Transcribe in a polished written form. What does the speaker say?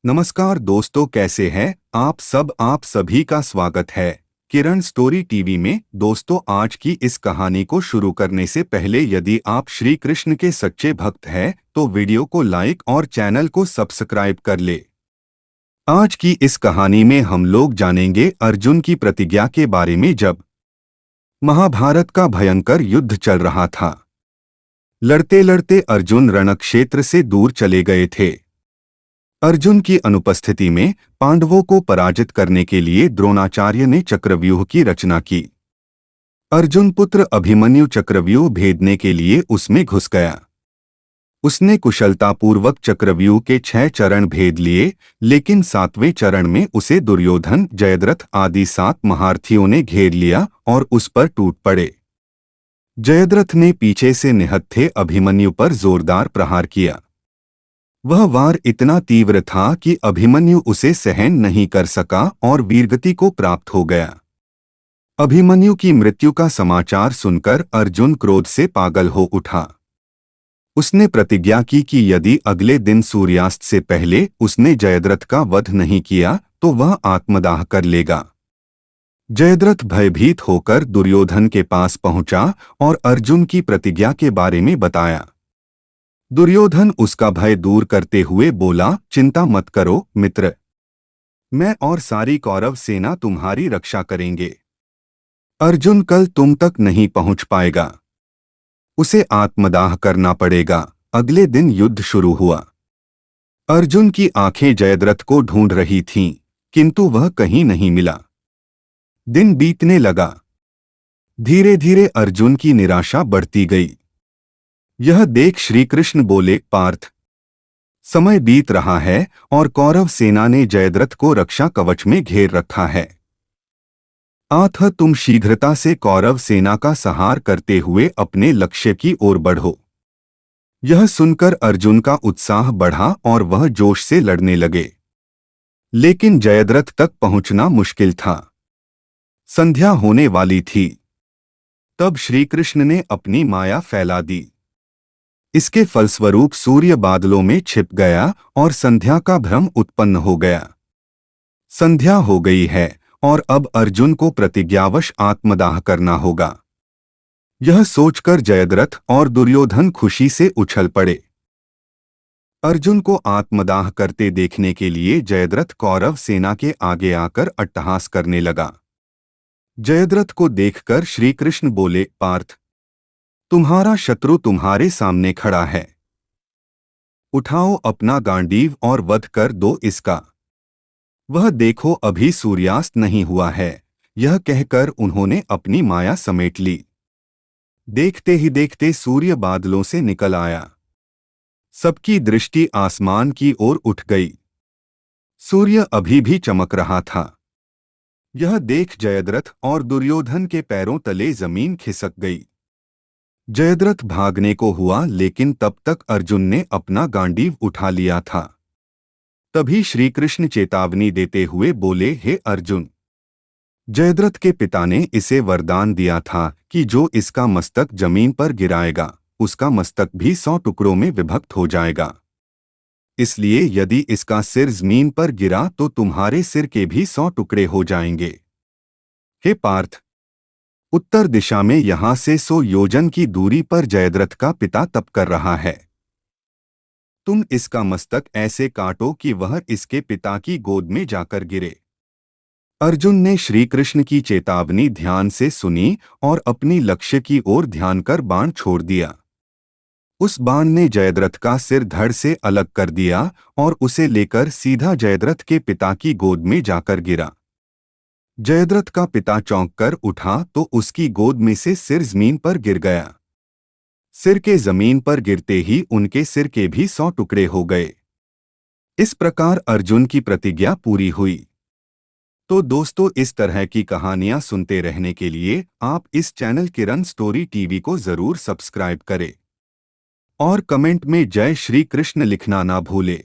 नमस्कार दोस्तों, कैसे हैं आप सभी का स्वागत है किरण स्टोरी टीवी में। दोस्तों, आज की इस कहानी को शुरू करने से पहले यदि आप श्री कृष्ण के सच्चे भक्त हैं तो वीडियो को लाइक और चैनल को सब्सक्राइब कर ले। आज की इस कहानी में हम लोग जानेंगे अर्जुन की प्रतिज्ञा के बारे में। जब महाभारत का भयंकर युद्ध चल रहा था, लड़ते लड़ते अर्जुन रणक्षेत्र से दूर चले गए थे। अर्जुन की अनुपस्थिति में पांडवों को पराजित करने के लिए द्रोणाचार्य ने चक्रव्यूह की रचना की। अर्जुन पुत्र अभिमन्यु चक्रव्यूह भेदने के लिए उसमें घुस गया। उसने कुशलतापूर्वक चक्रव्यूह के 6 चरण भेद लिए, लेकिन 7वें चरण में उसे दुर्योधन, जयद्रथ आदि 7 महारथियों ने घेर लिया और उस पर टूट पड़े। जयद्रथ ने पीछे से निहत्थे अभिमन्यु पर जोरदार प्रहार किया। वह वार इतना तीव्र था कि अभिमन्यु उसे सहन नहीं कर सका और वीरगति को प्राप्त हो गया। अभिमन्यु की मृत्यु का समाचार सुनकर अर्जुन क्रोध से पागल हो उठा। उसने प्रतिज्ञा की कि यदि अगले दिन सूर्यास्त से पहले उसने जयद्रथ का वध नहीं किया तो वह आत्मदाह कर लेगा। जयद्रथ भयभीत होकर दुर्योधन के पास पहुंचा और अर्जुन की प्रतिज्ञा के बारे में बताया। दुर्योधन उसका भय दूर करते हुए बोला, चिंता मत करो मित्र, मैं और सारी कौरव सेना तुम्हारी रक्षा करेंगे। अर्जुन कल तुम तक नहीं पहुंच पाएगा, उसे आत्मदाह करना पड़ेगा। अगले दिन युद्ध शुरू हुआ। अर्जुन की आंखें जयद्रथ को ढूंढ रही थीं, किंतु वह कहीं नहीं मिला। दिन बीतने लगा। धीरे धीरे अर्जुन की निराशा बढ़ती गई। यह देख श्री कृष्ण बोले, पार्थ, समय बीत रहा है और कौरव सेना ने जयद्रथ को रक्षा कवच में घेर रखा है। अतः तुम शीघ्रता से कौरव सेना का संहार करते हुए अपने लक्ष्य की ओर बढ़ो। यह सुनकर अर्जुन का उत्साह बढ़ा और वह जोश से लड़ने लगे, लेकिन जयद्रथ तक पहुंचना मुश्किल था। संध्या होने वाली थी। तब श्री कृष्ण ने अपनी माया फैला दी। इसके फलस्वरूप सूर्य बादलों में छिप गया और संध्या का भ्रम उत्पन्न हो गया। संध्या हो गई है और अब अर्जुन को प्रतिज्ञावश आत्मदाह करना होगा। यह सोचकर जयद्रथ और दुर्योधन खुशी से उछल पड़े। अर्जुन को आत्मदाह करते देखने के लिए जयद्रथ कौरव सेना के आगे आकर अट्टहास करने लगा। जयद्रथ को देखकर श्री कृष्ण बोले, पार्थ, तुम्हारा शत्रु तुम्हारे सामने खड़ा है। उठाओ अपना गांडीव और वध कर दो इसका। वह देखो अभी सूर्यास्त नहीं हुआ है। यह कहकर उन्होंने अपनी माया समेट ली। देखते ही देखते सूर्य बादलों से निकल आया। सबकी दृष्टि आसमान की ओर उठ गई। सूर्य अभी भी चमक रहा था। यह देख जयद्रथ और दुर्योधन के पैरों तले जमीन खिसक गई। जयद्रथ भागने को हुआ, लेकिन तब तक अर्जुन ने अपना गांडीव उठा लिया था। तभी श्री कृष्ण चेतावनी देते हुए बोले, हे अर्जुन, जयद्रथ के पिता ने इसे वरदान दिया था कि जो इसका मस्तक जमीन पर गिराएगा उसका मस्तक भी 100 टुकड़ों में विभक्त हो जाएगा। इसलिए यदि इसका सिर जमीन पर गिरा तो तुम्हारे सिर के भी 100 टुकड़े हो जाएंगे। हे पार्थ, उत्तर दिशा में यहां से 100 योजन की दूरी पर जयद्रथ का पिता तप कर रहा है। तुम इसका मस्तक ऐसे काटो कि वह इसके पिता की गोद में जाकर गिरे। अर्जुन ने श्री कृष्ण की चेतावनी ध्यान से सुनी और अपनी लक्ष्य की ओर ध्यान कर बाण छोड़ दिया। उस बाण ने जयद्रथ का सिर धड़ से अलग कर दिया और उसे लेकर सीधा जयद्रथ के पिता की गोद में जाकर गिरा। जयद्रथ का पिता चौंक कर उठा तो उसकी गोद में से सिर जमीन पर गिर गया। सिर के जमीन पर गिरते ही उनके सिर के भी 100 टुकड़े हो गए। इस प्रकार अर्जुन की प्रतिज्ञा पूरी हुई। तो दोस्तों, इस तरह की कहानियां सुनते रहने के लिए आप इस चैनल किरण स्टोरी टीवी को जरूर सब्सक्राइब करें और कमेंट में जय श्री कृष्ण लिखना ना भूलें।